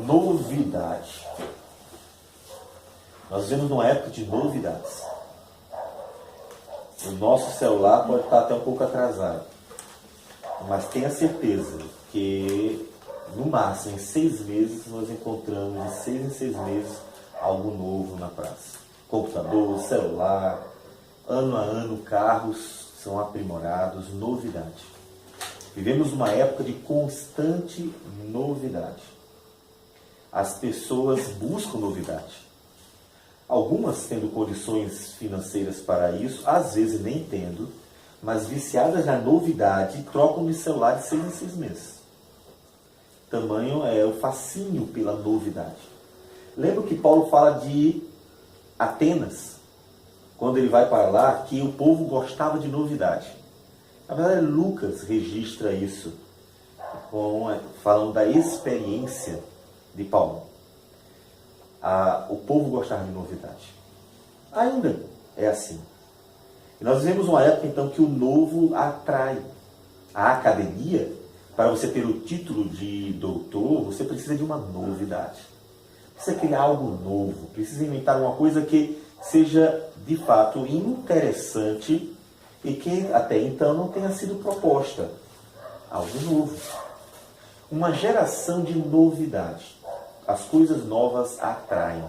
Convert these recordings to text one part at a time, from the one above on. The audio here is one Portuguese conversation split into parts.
novidade. Nós vivemos numa época de novidades. O nosso celular pode estar até um pouco atrasado, mas tenha certeza que no máximo em 6 meses nós encontramos de 6 em 6 meses algo novo na praça. Computador, celular, ano a ano carros são aprimorados, novidade. Vivemos uma época de constante novidade. As pessoas buscam novidade. Algumas tendo condições financeiras para isso, às vezes nem tendo, mas viciadas na novidade, trocam de celular de 6 em 6 meses. Tamanho é o fascínio pela novidade. Lembra que Paulo fala de Atenas, quando ele vai para lá, que o povo gostava de novidade. Na verdade, Lucas registra isso, falando da experiência de Paulo. O povo gostava de novidade. Ainda é assim. E nós vivemos uma época, então, que o novo atrai. A academia, para você ter o título de doutor, você precisa de uma novidade. Precisa criar algo novo, precisa inventar uma coisa que seja, de fato, interessante e que até então não tenha sido proposta. Algo novo. Uma geração de novidade. As coisas novas atraem.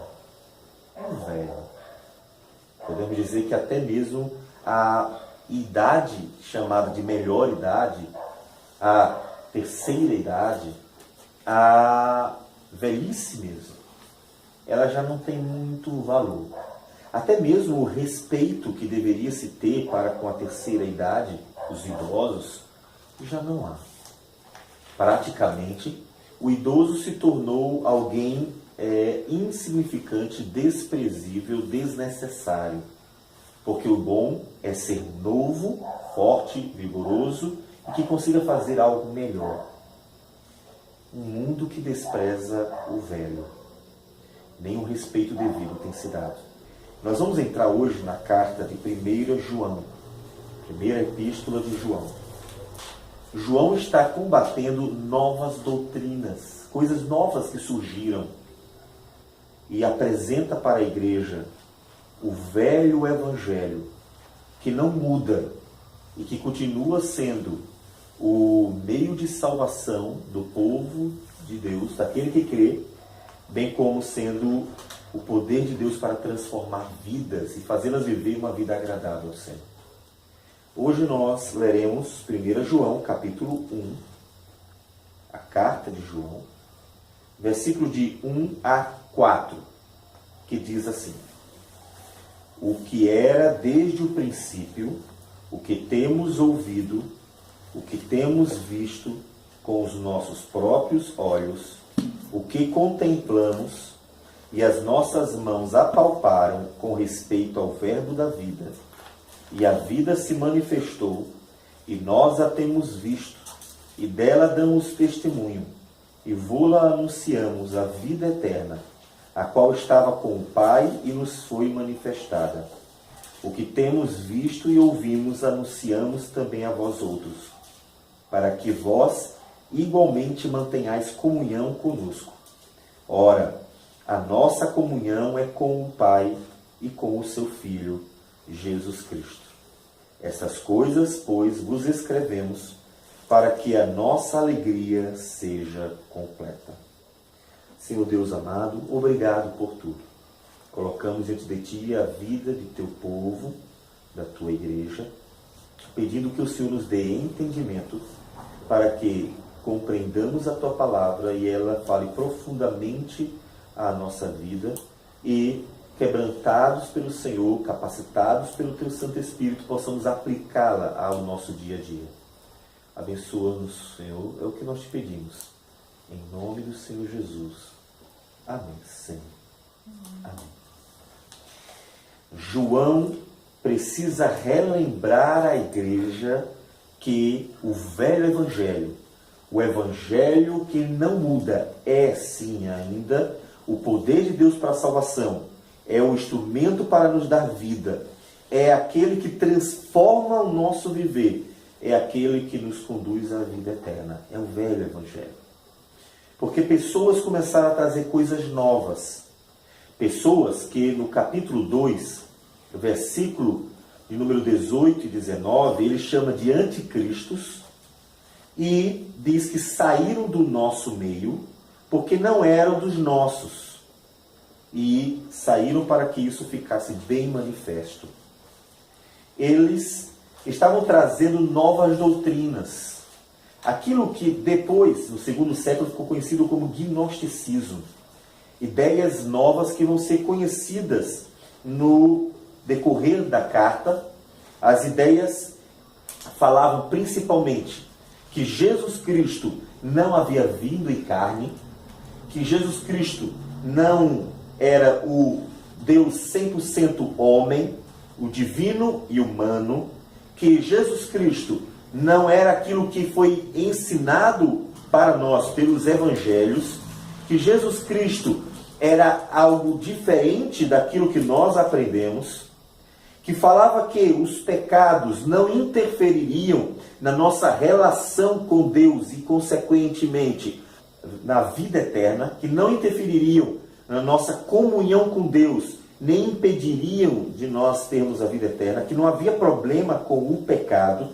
É um velho. Podemos dizer que até mesmo a idade chamada de melhor idade, a terceira idade, a velhice mesmo, ela já não tem muito valor. Até mesmo o respeito que deveria se ter para com a terceira idade, os idosos, já não há. Praticamente, o idoso se tornou alguém insignificante, desprezível, desnecessário. Porque o bom é ser novo, forte, vigoroso e que consiga fazer algo melhor. Um mundo que despreza o velho. Nem o respeito devido tem se dado. Nós vamos entrar hoje na carta de 1 João, primeira epístola de João. João está combatendo novas doutrinas, coisas novas que surgiram, e apresenta para a igreja o velho evangelho, que não muda e que continua sendo o meio de salvação do povo de Deus, daquele que crê, bem como sendo o poder de Deus para transformar vidas e fazê-las viver uma vida agradável ao Senhor. Hoje nós leremos 1 João, capítulo 1, a carta de João, versículo de 1 a 4, que diz assim: o que era desde o princípio, o que temos ouvido, o que temos visto com os nossos próprios olhos, o que contemplamos e as nossas mãos apalparam com respeito ao verbo da vida. E a vida se manifestou, e nós a temos visto, e dela damos testemunho, e vô-la anunciamos, a vida eterna, a qual estava com o Pai e nos foi manifestada. O que temos visto e ouvimos anunciamos também a vós outros, para que vós igualmente mantenhais comunhão conosco. Ora, a nossa comunhão é com o Pai e com o seu Filho, Jesus Cristo. Essas coisas, pois, vos escrevemos, para que a nossa alegria seja completa. Senhor Deus amado, obrigado por tudo. Colocamos diante de Ti a vida de Teu povo, da Tua igreja, pedindo que o Senhor nos dê entendimento para que compreendamos a Tua palavra e ela fale profundamente à nossa vida e, quebrantados pelo Senhor, capacitados pelo Teu Santo Espírito, possamos aplicá-la ao nosso dia a dia. Abençoa-nos, Senhor, é o que nós te pedimos. Em nome do Senhor Jesus. Amém, Senhor. Amém. João precisa relembrar à igreja que o velho evangelho, o evangelho que não muda, é sim ainda o poder de Deus para a salvação, é o instrumento para nos dar vida, é aquele que transforma o nosso viver, é aquele que nos conduz à vida eterna. É o velho evangelho. Porque pessoas começaram a trazer coisas novas. Pessoas que no capítulo 2, versículo de número 18 e 19, ele chama de anticristos e diz que saíram do nosso meio porque não eram dos nossos. E saíram para que isso ficasse bem manifesto. Eles estavam trazendo novas doutrinas. Aquilo que depois, no segundo século, ficou conhecido como gnosticismo. Ideias novas que vão ser conhecidas no decorrer da carta. As ideias falavam principalmente que Jesus Cristo não havia vindo em carne, que Jesus Cristo não era o Deus 100% homem, o divino e humano, que Jesus Cristo não era aquilo que foi ensinado para nós pelos evangelhos, que Jesus Cristo era algo diferente daquilo que nós aprendemos, que falava que os pecados não interfeririam na nossa relação com Deus e, consequentemente, na vida eterna, que não interfeririam na nossa comunhão com Deus, nem impediriam de nós termos a vida eterna, que não havia problema com o pecado,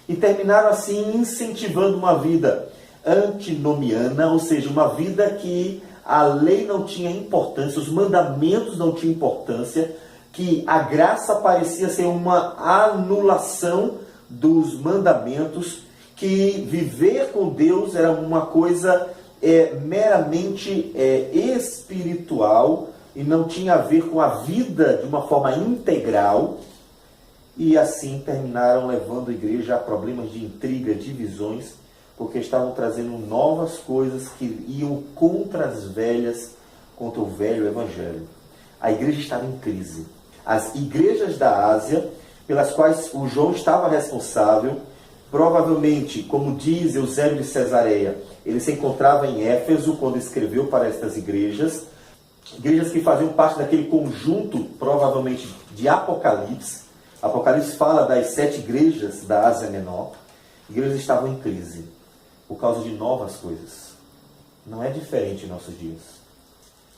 e terminaram assim incentivando uma vida antinomiana, ou seja, uma vida que a lei não tinha importância, os mandamentos não tinham importância, que a graça parecia ser uma anulação dos mandamentos, que viver com Deus era uma coisa meramente espiritual e não tinha a ver com a vida de uma forma integral. E assim terminaram levando a igreja a problemas de intriga, divisões, porque estavam trazendo novas coisas que iam contra as velhas, contra o velho evangelho. A igreja estava em crise. As igrejas da Ásia, pelas quais o João estava responsável, provavelmente, como diz Eusébio de Cesareia, ele se encontrava em Éfeso quando escreveu para estas igrejas que faziam parte daquele conjunto, provavelmente, de Apocalipse. Apocalipse fala das 7 igrejas da Ásia Menor. Igrejas estavam em crise por causa de novas coisas. Não é diferente em nossos dias.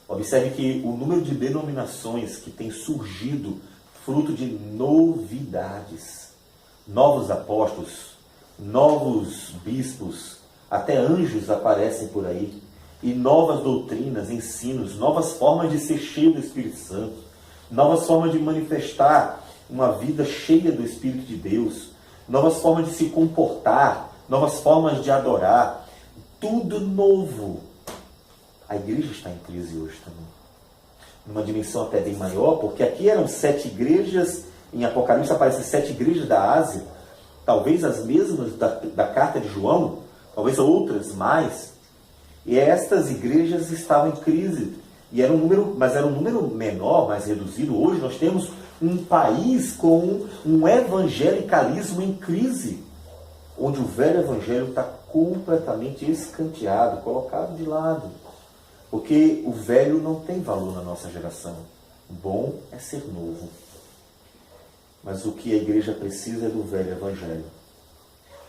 Observe que o número de denominações que tem surgido fruto de novidades, novos apóstolos, novos bispos, até anjos aparecem por aí, e novas doutrinas, ensinos, novas formas de ser cheio do Espírito Santo, novas formas de manifestar uma vida cheia do Espírito de Deus, novas formas de se comportar, novas formas de adorar, tudo novo. A igreja está em crise hoje também, numa dimensão até bem maior, porque aqui eram 7 igrejas, em Apocalipse aparecem 7 igrejas da Ásia, talvez as mesmas da carta de João, talvez outras mais, e estas igrejas estavam em crise, e era um número, mas era um número menor, mais reduzido. Hoje nós temos um país com um evangelicalismo em crise, onde o velho evangelho está completamente escanteado, colocado de lado, porque o velho não tem valor na nossa geração. O bom é ser novo, mas o que a igreja precisa é do velho evangelho.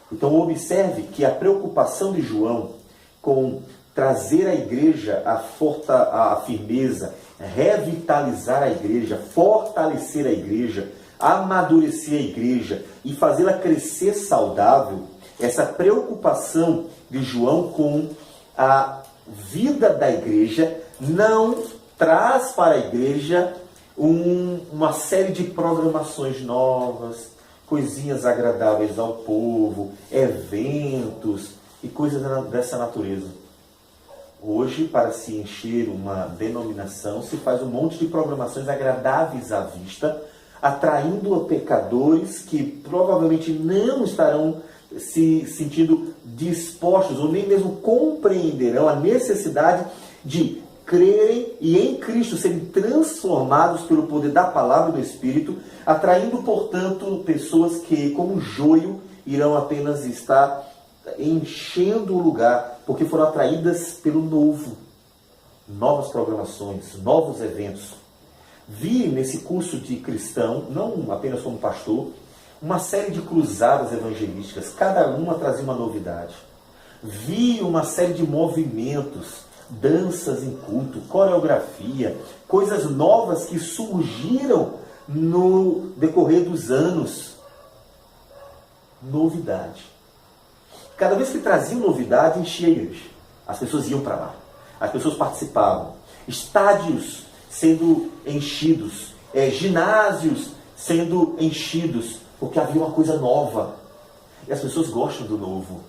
Então observe que a preocupação de João com trazer a igreja a firmeza, revitalizar a igreja, fortalecer a igreja, amadurecer a igreja e fazê-la crescer saudável, essa preocupação de João com a vida da igreja não traz para a igreja uma série de programações novas, coisinhas agradáveis ao povo, eventos e coisas dessa natureza. Hoje, para se encher uma denominação, se faz um monte de programações agradáveis à vista, atraindo pecadores que provavelmente não estarão se sentindo dispostos ou nem mesmo compreenderão a necessidade de crerem e em Cristo serem transformados pelo poder da palavra e do Espírito, atraindo, portanto, pessoas que, como joio, irão apenas estar enchendo o lugar, porque foram atraídas pelo novo. Novas programações, novos eventos. Vi nesse curso de cristão, não apenas como pastor, uma série de cruzadas evangelísticas, cada uma trazia uma novidade. vi uma série de movimentos, danças em culto, coreografia, coisas novas que surgiram no decorrer dos anos. Novidade. Cada vez que traziam novidade, enchia a igreja. As pessoas iam para lá. As pessoas participavam. Estádios sendo enchidos. Ginásios sendo enchidos. Porque havia uma coisa nova. E as pessoas gostam do novo.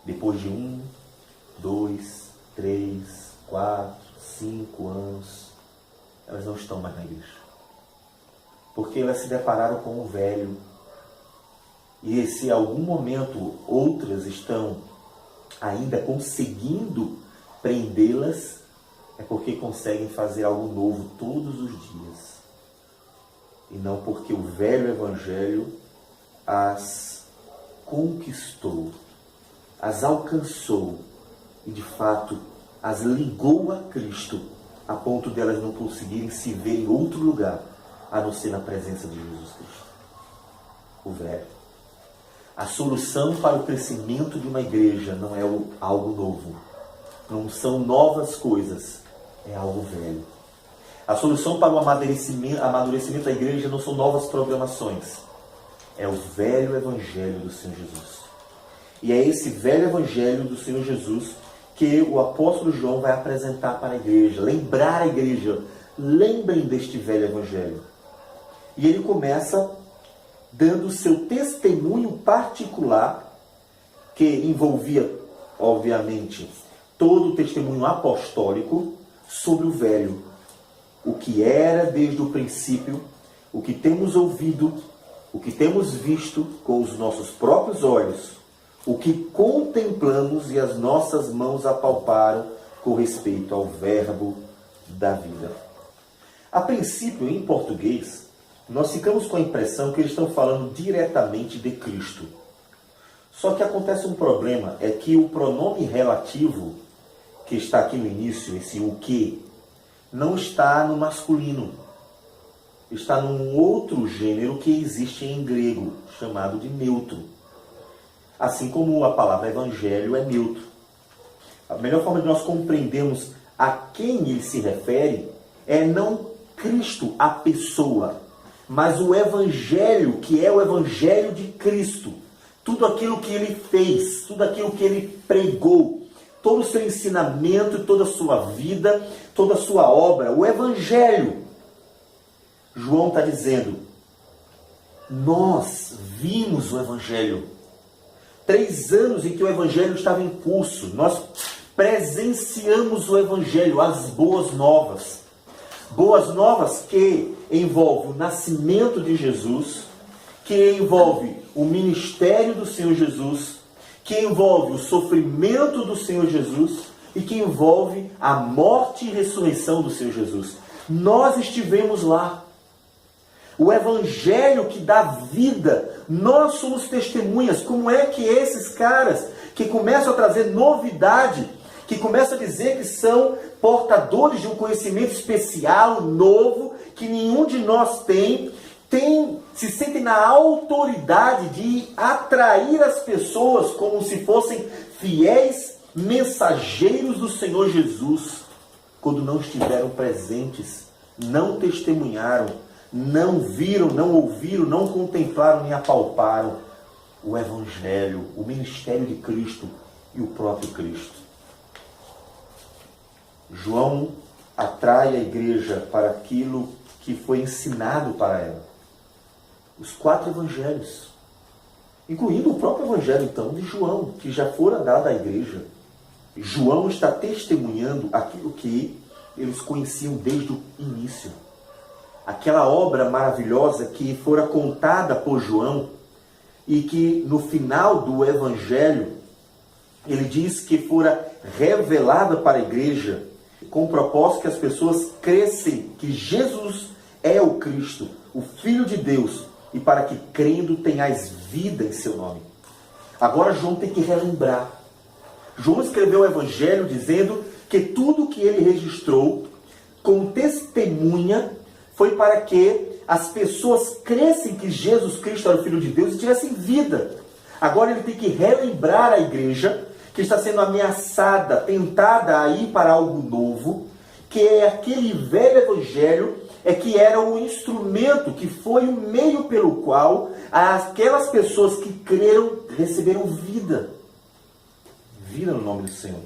Depois de 1, 2, 3, 4, 5 anos, elas não estão mais na igreja. Porque elas se depararam com o velho. E se em algum momento outras estão ainda conseguindo prendê-las, é porque conseguem fazer algo novo todos os dias. E não porque o velho evangelho as conquistou, as alcançou e de fato as ligou a Cristo, a ponto de elas não conseguirem se ver em outro lugar, a não ser na presença de Jesus Cristo. O velho. A solução para o crescimento de uma igreja não é algo novo. Não são novas coisas, é algo velho. A solução para o amadurecimento da igreja não são novas programações. É o velho evangelho do Senhor Jesus. E é esse velho evangelho do Senhor Jesus que o apóstolo João vai apresentar para a igreja. Lembrar a igreja. Lembrem deste velho evangelho. E ele começa dando seu testemunho particular, que envolvia, obviamente, todo o testemunho apostólico sobre o velho. O que era desde o princípio, o que temos ouvido, o que temos visto com os nossos próprios olhos, o que contemplamos e as nossas mãos apalparam com respeito ao verbo da vida. A princípio, em português, nós ficamos com a impressão que eles estão falando diretamente de Cristo. Só que acontece um problema, é que o pronome relativo, que está aqui no início, esse o que, não está no masculino. Está num outro gênero que existe em grego, chamado de neutro. Assim como a palavra evangelho é neutro. A melhor forma de nós compreendermos a quem ele se refere é não Cristo, a pessoa, mas o evangelho, que é o evangelho de Cristo. Tudo aquilo que ele fez, tudo aquilo que ele pregou, todo o seu ensinamento, toda a sua vida, toda a sua obra, o evangelho. João está dizendo, nós vimos o evangelho. 3 anos em que o evangelho estava em curso, nós presenciamos o evangelho, as boas novas. Boas novas que envolvem o nascimento de Jesus, que envolve o ministério do Senhor Jesus, que envolve o sofrimento do Senhor Jesus e que envolve a morte e ressurreição do Senhor Jesus. Nós estivemos lá. O evangelho que dá vida, nós somos testemunhas. Como é que esses caras que começam a trazer novidade, que começam a dizer que são portadores de um conhecimento especial, novo, que nenhum de nós tem, se sentem na autoridade de atrair as pessoas como se fossem fiéis mensageiros do Senhor Jesus, quando não estiveram presentes, não testemunharam, não viram, não ouviram, não contemplaram nem apalparam o Evangelho, o ministério de Cristo e o próprio Cristo. João atrai a igreja para aquilo que foi ensinado para ela. Os 4 evangelhos, incluindo o próprio evangelho, então, de João, que já fora dado à igreja. João está testemunhando aquilo que eles conheciam desde o início. Aquela obra maravilhosa que fora contada por João e que no final do evangelho ele diz que fora revelada para a igreja com o propósito que as pessoas crescem que Jesus é o Cristo, o Filho de Deus, e para que crendo tenhais vida em seu nome. Agora João tem que relembrar. João escreveu o evangelho dizendo que tudo que ele registrou com testemunha foi para que as pessoas crescem que Jesus Cristo era o Filho de Deus e tivessem vida. Agora ele tem que relembrar a igreja que está sendo ameaçada, tentada a ir para algo novo, que é aquele velho evangelho, que era o instrumento, que foi o meio pelo qual aquelas pessoas que creram receberam vida. Vida no nome do Senhor.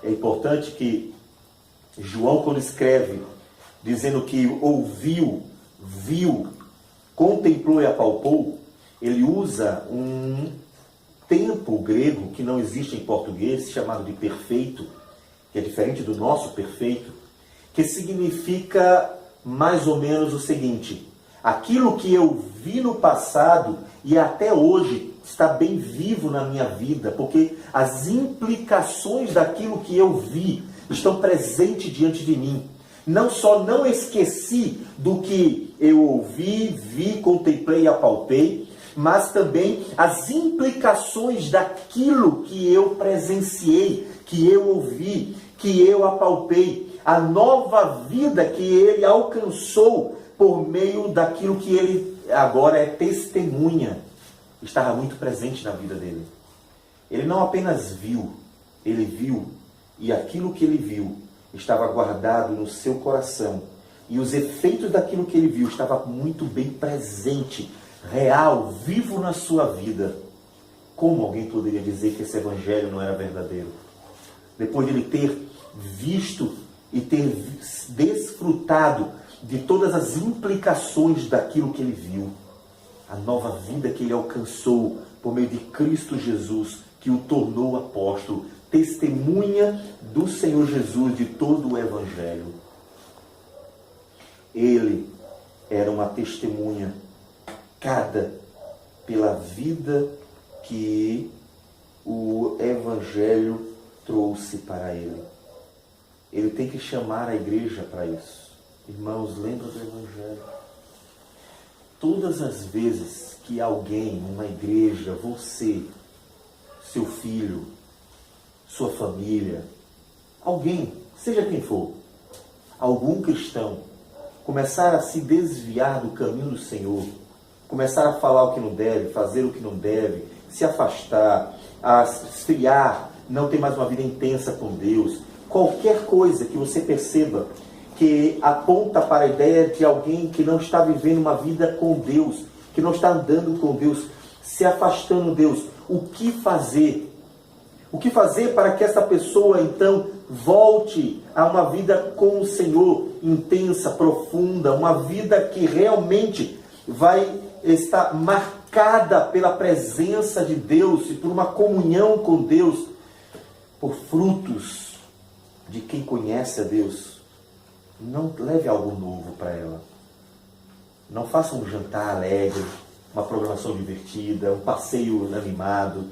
É importante que João, quando escreve, dizendo que ouviu, viu, contemplou e apalpou, ele usa um tempo grego que não existe em português, chamado de perfeito, que é diferente do nosso perfeito, que significa mais ou menos o seguinte: aquilo que eu vi no passado e até hoje está bem vivo na minha vida, porque as implicações daquilo que eu vi estão presentes diante de mim. Não só não esqueci do que eu ouvi, vi, contemplei e apalpei, mas também as implicações daquilo que eu presenciei, que eu ouvi, que eu apalpei, a nova vida que ele alcançou por meio daquilo que ele agora é testemunha, estava muito presente na vida dele. Ele não apenas viu, ele viu, e aquilo que ele viu estava guardado no seu coração, e os efeitos daquilo que ele viu estavam muito bem presente, real, vivo na sua vida. Como alguém poderia dizer que esse evangelho não era verdadeiro? Depois de ele ter visto e ter desfrutado de todas as implicações daquilo que ele viu, a nova vida que ele alcançou por meio de Cristo Jesus, que o tornou apóstolo, testemunha do Senhor Jesus de todo o evangelho. Ele era uma testemunha marcada pela vida que o evangelho trouxe para ele. Ele tem que chamar a igreja para isso. Irmãos, lembra do evangelho? Todas as vezes que alguém, uma igreja, você, seu filho, sua família, alguém, seja quem for, algum cristão, começar a se desviar do caminho do Senhor, começar a falar o que não deve, fazer o que não deve, se afastar, a esfriar, não ter mais uma vida intensa com Deus, qualquer coisa que você perceba que aponta para a ideia de alguém que não está vivendo uma vida com Deus, que não está andando com Deus, se afastando de Deus, o que fazer? O que fazer para que essa pessoa, então, volte a uma vida com o Senhor, intensa, profunda, uma vida que realmente vai estar marcada pela presença de Deus e por uma comunhão com Deus, por frutos de quem conhece a Deus. Não leve algo novo para ela. Não faça um jantar alegre, uma programação divertida, um passeio animado.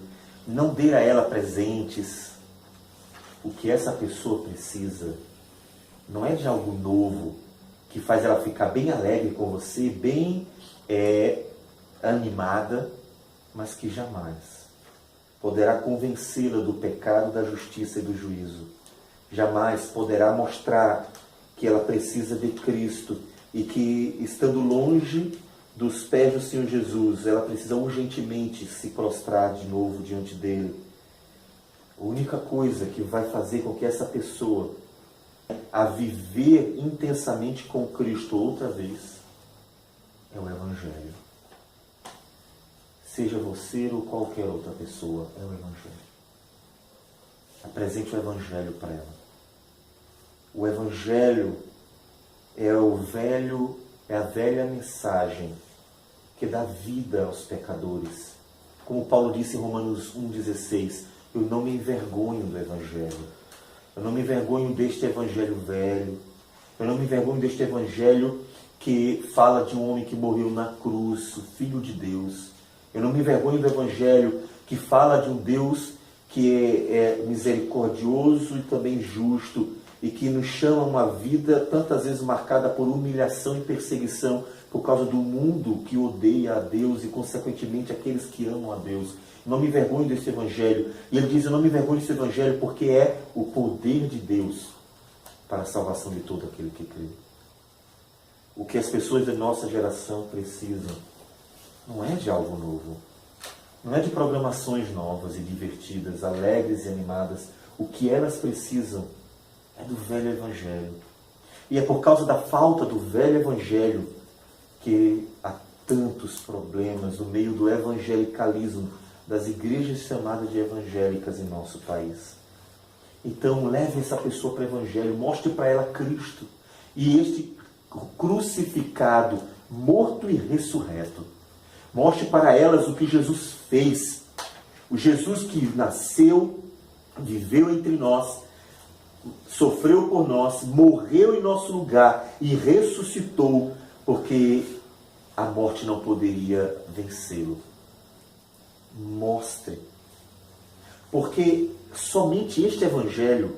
Não dê a ela presentes. O que essa pessoa precisa não é de algo novo, que faz ela ficar bem alegre com você, bem animada, mas que jamais poderá convencê-la do pecado, da justiça e do juízo. Jamais poderá mostrar que ela precisa de Cristo e que, estando longe dos pés do Senhor Jesus, ela precisa urgentemente se prostrar de novo diante dele. A única coisa que vai fazer com que essa pessoa a viver intensamente com Cristo outra vez é o Evangelho. Seja você ou qualquer outra pessoa, é o Evangelho. Apresente o Evangelho para ela. O Evangelho é a velha mensagem que dá vida aos pecadores. Como Paulo disse em Romanos 1,16, eu não me envergonho do Evangelho. Eu não me envergonho deste Evangelho velho. Eu não me envergonho deste Evangelho que fala de um homem que morreu na cruz, o Filho de Deus. Eu não me envergonho do Evangelho que fala de um Deus que é misericordioso e também justo e que nos chama a uma vida tantas vezes marcada por humilhação e perseguição por causa do mundo que odeia a Deus e, consequentemente, aqueles que amam a Deus. Não me envergonho desse Evangelho. E ele diz, eu não me envergonho desse Evangelho porque é o poder de Deus para a salvação de todo aquele que crê. O que as pessoas da nossa geração precisam não é de algo novo. não é de programações novas e divertidas, alegres e animadas. O que elas precisam é do velho evangelho. E é por causa da falta do velho evangelho que há tantos problemas no meio do evangelicalismo, das igrejas chamadas de evangélicas em nosso país. Então, leve essa pessoa para o evangelho, mostre para ela Cristo. E este crucificado, morto e ressurreto. Mostre para elas o que Jesus fez. O Jesus que nasceu, viveu entre nós, sofreu por nós, morreu em nosso lugar e ressuscitou, porque a morte não poderia vencê-lo. Mostre. Porque somente este evangelho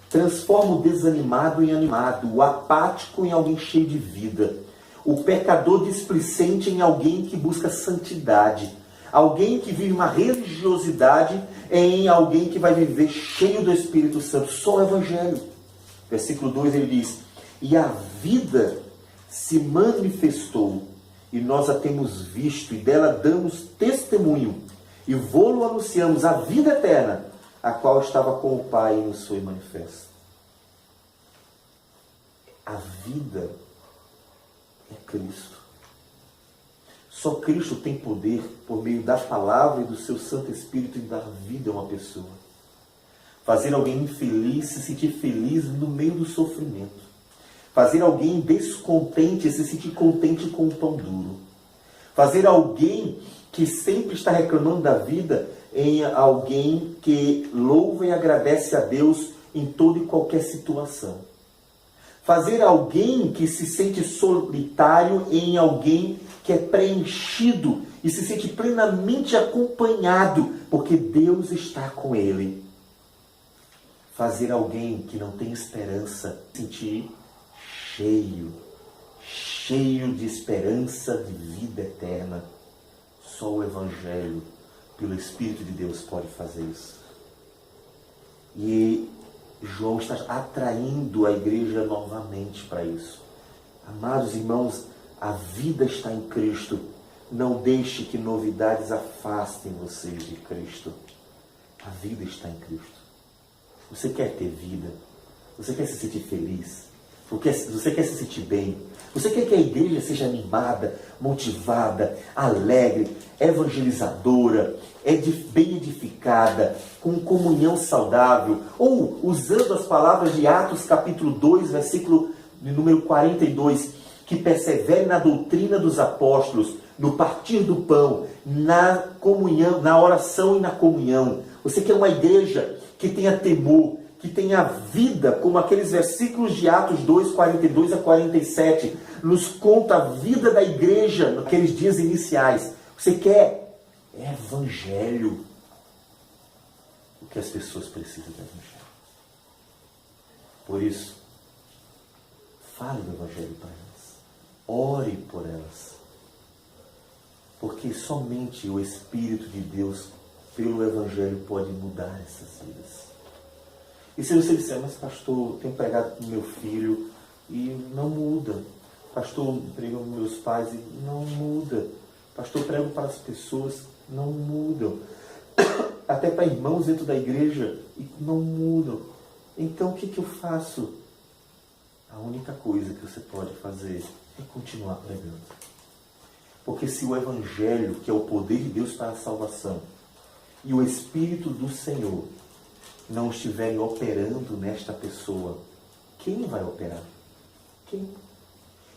transforma o desanimado em animado, o apático em alguém cheio de vida, o pecador displicente em alguém que busca santidade, alguém que vive uma religiosidade em alguém que vai viver cheio do Espírito Santo. Só o evangelho. Versículo 2 ele diz: e a vida se manifestou, e nós a temos visto, e dela damos testemunho, e vô-lo anunciamos, a vida eterna, a qual estava com o Pai e nos foi manifesta. A vida é Cristo. Só Cristo tem poder, por meio da palavra e do seu Santo Espírito, em dar vida a uma pessoa. Fazer alguém infeliz se sentir feliz no meio do sofrimento. Fazer alguém descontente se sentir contente com o pão duro. Fazer alguém que sempre está reclamando da vida em alguém que louva e agradece a Deus em toda e qualquer situação. Fazer alguém que se sente solitário em alguém que é preenchido e se sente plenamente acompanhado, porque Deus está com ele. Fazer alguém que não tem esperança sentir cheio de esperança de vida eterna. Só o Evangelho, pelo Espírito de Deus, pode fazer isso. E João está atraindo a igreja novamente para isso. Amados irmãos, a vida está em Cristo. Não deixe que novidades afastem vocês de Cristo. A vida está em Cristo. Você quer ter vida? Você quer se sentir feliz? Você quer se sentir bem? Você quer que a igreja seja animada, motivada, alegre, evangelizadora, bem edificada, com comunhão saudável? Ou, usando as palavras de Atos capítulo 2, versículo número 42, que persevere na doutrina dos apóstolos, no partir do pão, na comunhão, na oração e na comunhão. Você quer uma igreja que tenha temor, que tenha vida, como aqueles versículos de Atos 2, 42 a 47, nos conta a vida da igreja naqueles dias iniciais. Você quer evangelho. O que as pessoas precisam de evangelho. Por isso, fale do evangelho para elas. Ore por elas. Porque somente o Espírito de Deus, pelo evangelho, pode mudar essas vidas. E se você disser, mas pastor, eu tenho pregado com meu filho e não muda. Pastor, prego com meus pais e não muda. Pastor, prego para as pessoas, não mudam. Até para irmãos dentro da igreja e não mudam. Então o que eu faço? A única coisa que você pode fazer é continuar pregando. Porque se o Evangelho, que é o poder de Deus para a salvação, e o Espírito do Senhor não estiverem operando nesta pessoa, quem vai operar? Quem?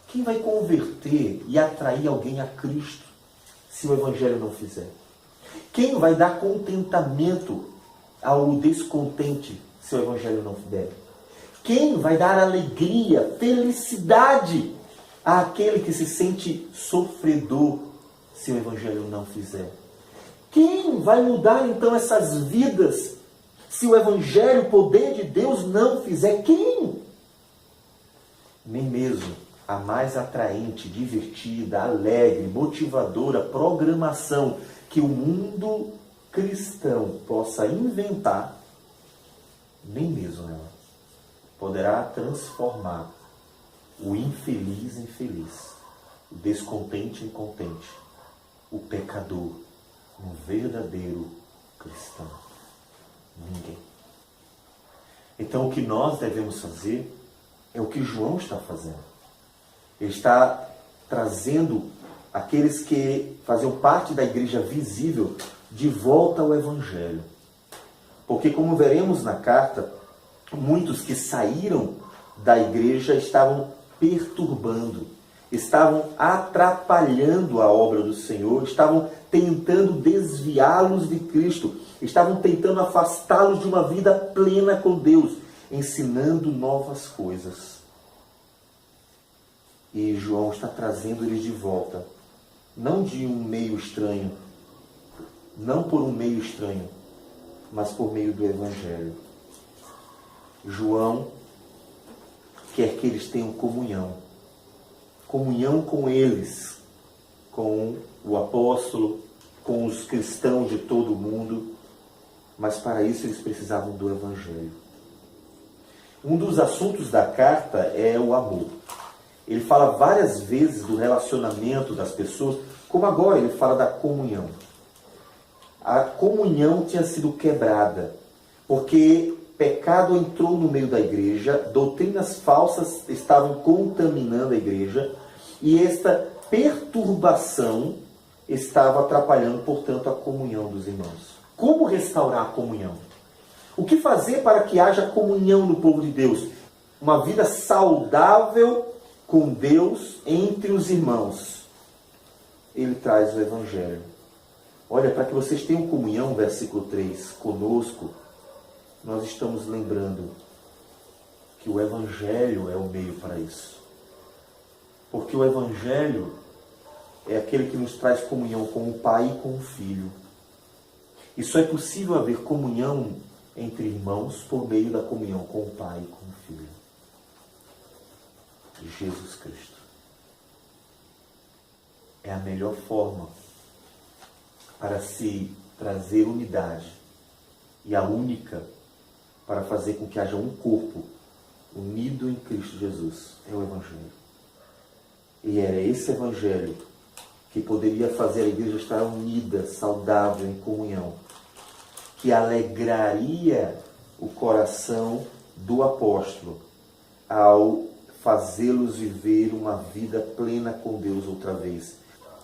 Quem vai converter e atrair alguém a Cristo se o Evangelho não fizer? Quem vai dar contentamento ao descontente se o Evangelho não der? Quem vai dar alegria, felicidade àquele que se sente sofredor se o Evangelho não fizer? Quem vai mudar então essas vidas se o Evangelho, o poder de Deus, não fizer? Quem? Nem mesmo a mais atraente, divertida, alegre, motivadora programação que o mundo cristão possa inventar, nem mesmo ela poderá transformar o infeliz em feliz, o descontente em contente, o pecador um verdadeiro cristão? Ninguém. Então o que nós devemos fazer é o que João está fazendo. Ele está trazendo aqueles que faziam parte da igreja visível de volta ao Evangelho. Porque, como veremos na carta, muitos que saíram da igreja estavam perturbando, estavam atrapalhando a obra do Senhor, estavam tentando desviá-los de Cristo, estavam tentando afastá-los de uma vida plena com Deus, ensinando novas coisas. E João está trazendo eles de volta, não de um meio estranho, não por um meio estranho, mas por meio do Evangelho. João quer que eles tenham comunhão com eles, com o apóstolo, com os cristãos de todo o mundo, mas para isso eles precisavam do Evangelho. Um dos assuntos da carta é o amor. Ele fala várias vezes do relacionamento das pessoas, como agora ele fala da comunhão. A comunhão tinha sido quebrada, porque pecado entrou no meio da igreja, doutrinas falsas estavam contaminando a igreja, e esta perturbação estava atrapalhando, portanto, a comunhão dos irmãos. Como restaurar a comunhão? O que fazer para que haja comunhão no povo de Deus? Uma vida saudável com Deus entre os irmãos. Ele traz o Evangelho. Olha, para que vocês tenham comunhão, versículo 3, conosco, nós estamos lembrando que o Evangelho é o meio para isso. Porque o Evangelho é aquele que nos traz comunhão com o Pai e com o Filho. E só é possível haver comunhão entre irmãos por meio da comunhão com o Pai e com o Filho. Jesus Cristo. É a melhor forma para se trazer unidade e a única para fazer com que haja um corpo unido em Cristo Jesus. É o Evangelho. E era esse Evangelho que poderia fazer a igreja estar unida, saudável, em comunhão, que alegraria o coração do apóstolo ao fazê-los viver uma vida plena com Deus outra vez.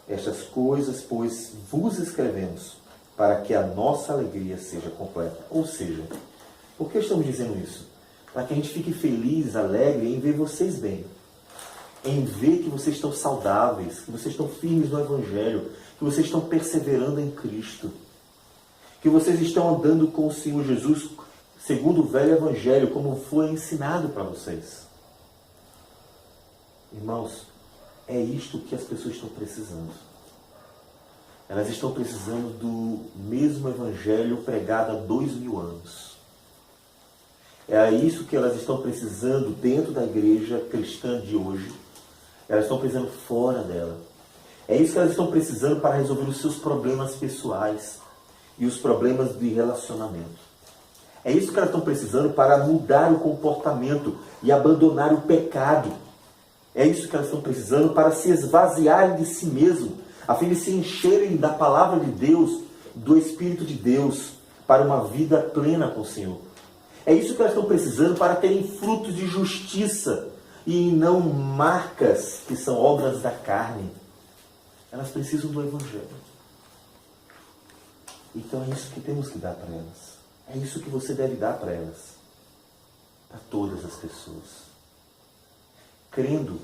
Estas coisas, pois, vos escrevemos, para que a nossa alegria seja completa. Ou seja, por que estamos dizendo isso? Para que a gente fique feliz, alegre em ver vocês bem. Em ver que vocês estão saudáveis, que vocês estão firmes no Evangelho, que vocês estão perseverando em Cristo, que vocês estão andando com o Senhor Jesus segundo o velho Evangelho, como foi ensinado para vocês. Irmãos, é isto que as pessoas estão precisando. Elas estão precisando do mesmo Evangelho pregado há 2000 anos. É isso que elas estão precisando dentro da igreja cristã de hoje. Elas estão precisando fora dela. É isso que elas estão precisando para resolver os seus problemas pessoais e os problemas de relacionamento. É isso que elas estão precisando para mudar o comportamento e abandonar o pecado. É isso que elas estão precisando para se esvaziarem de si mesmo, a fim de se encherem da palavra de Deus, do Espírito de Deus, para uma vida plena com o Senhor. É isso que elas estão precisando para terem frutos de justiça e não marcas que são obras da carne. Elas precisam do Evangelho. Então é isso que temos que dar para elas. É isso que você deve dar para elas. Para todas as pessoas. Crendo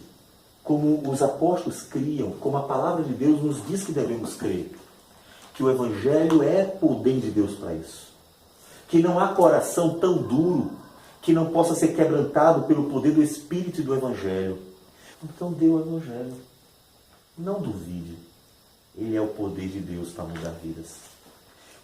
como os apóstolos criam, como a palavra de Deus nos diz que devemos crer. Que o Evangelho é poder de Deus para isso. Que não há coração tão duro que não possa ser quebrantado pelo poder do Espírito e do Evangelho. Então dê o Evangelho. Não duvide. Ele é o poder de Deus para mudar vidas.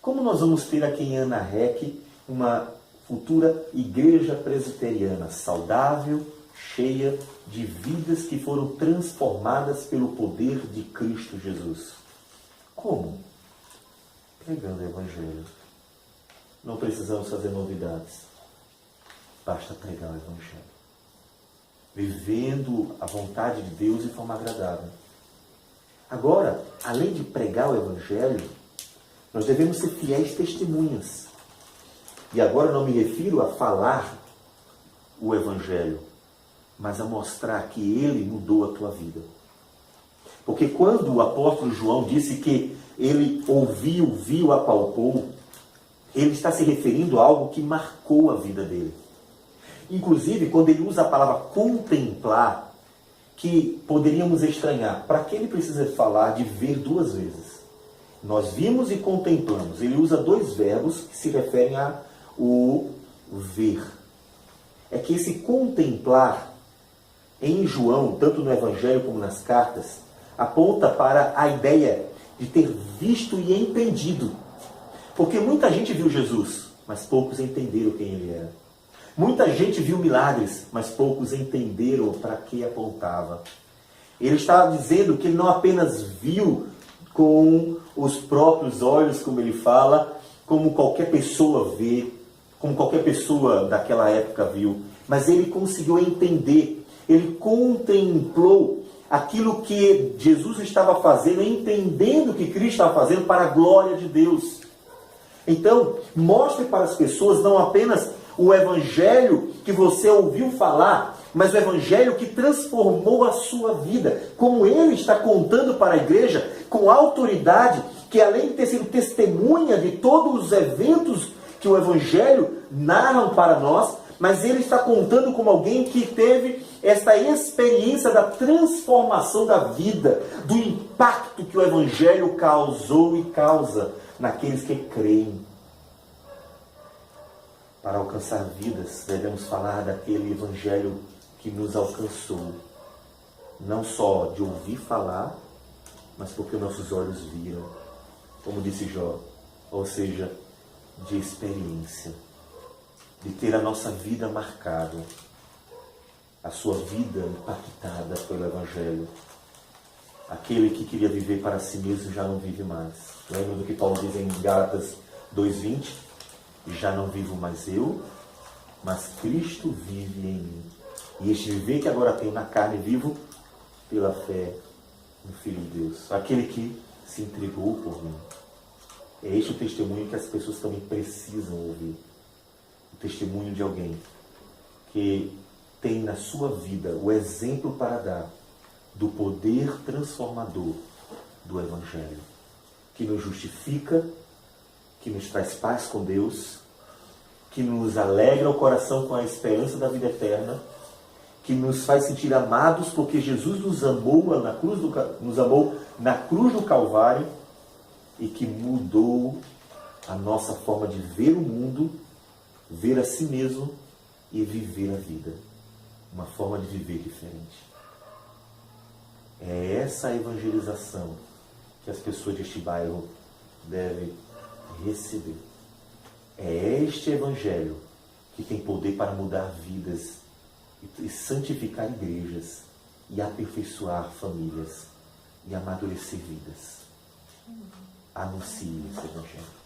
Como nós vamos ter aqui em Ana Rec uma futura igreja presbiteriana saudável, cheia de vidas que foram transformadas pelo poder de Cristo Jesus? Como? Pregando o Evangelho. Não precisamos fazer novidades. Basta pregar o Evangelho. Vivendo a vontade de Deus de forma agradável. Agora, além de pregar o Evangelho, Nós devemos ser fiéis testemunhas. E agora eu não me refiro a falar o Evangelho, mas a mostrar que ele mudou a tua vida. Porque quando o apóstolo João disse que ele ouviu, viu, apalpou, ele está se referindo a algo que marcou a vida dele. Inclusive, quando ele usa a palavra contemplar, que poderíamos estranhar, para que ele precisa falar de ver duas vezes? Nós vimos e contemplamos. Ele usa dois verbos que se referem a o ver. É que esse contemplar, em João, tanto no Evangelho como nas cartas, aponta para a ideia de ter visto e entendido. Porque muita gente viu Jesus, mas poucos entenderam quem ele era. Muita gente viu milagres, mas poucos entenderam para que apontava. Ele está dizendo que ele não apenas viu com os próprios olhos, como ele fala, como qualquer pessoa vê, como qualquer pessoa daquela época viu, mas ele conseguiu entender, ele contemplou aquilo que Jesus estava fazendo, entendendo o que Cristo estava fazendo para a glória de Deus. Então, mostre para as pessoas não apenas o Evangelho que você ouviu falar, mas o Evangelho que transformou a sua vida. Como ele está contando para a igreja, com autoridade, que além de ter sido testemunha de todos os eventos que o Evangelho narram para nós, mas ele está contando como alguém que teve esta experiência da transformação da vida, do impacto que o Evangelho causou e causa naqueles que creem. Para alcançar vidas, devemos falar daquele Evangelho que nos alcançou. Não só de ouvir falar, mas porque nossos olhos viram. Como disse Jó, ou seja, de experiência. De ter a nossa vida marcada. A sua vida impactada pelo Evangelho. Aquele que queria viver para si mesmo já não vive mais. Lembra do que Paulo diz em Gálatas 2:20? Já não vivo mais eu, mas Cristo vive em mim. E este viver que agora tenho na carne, vivo pela fé no Filho de Deus. Aquele que se entregou por mim. É este o testemunho que as pessoas também precisam ouvir. O testemunho de alguém que tem na sua vida o exemplo para dar do poder transformador do Evangelho. Que nos justifica, que nos traz paz com Deus, que nos alegra o coração com a esperança da vida eterna, que nos faz sentir amados porque Jesus nos amou na cruz do Calvário e que mudou a nossa forma de ver o mundo, ver a si mesmo e viver a vida. Uma forma de viver diferente. É essa a evangelização que as pessoas deste bairro devem receber. É este Evangelho que tem poder para mudar vidas e santificar igrejas e aperfeiçoar famílias e amadurecer vidas. Anuncie esse Evangelho.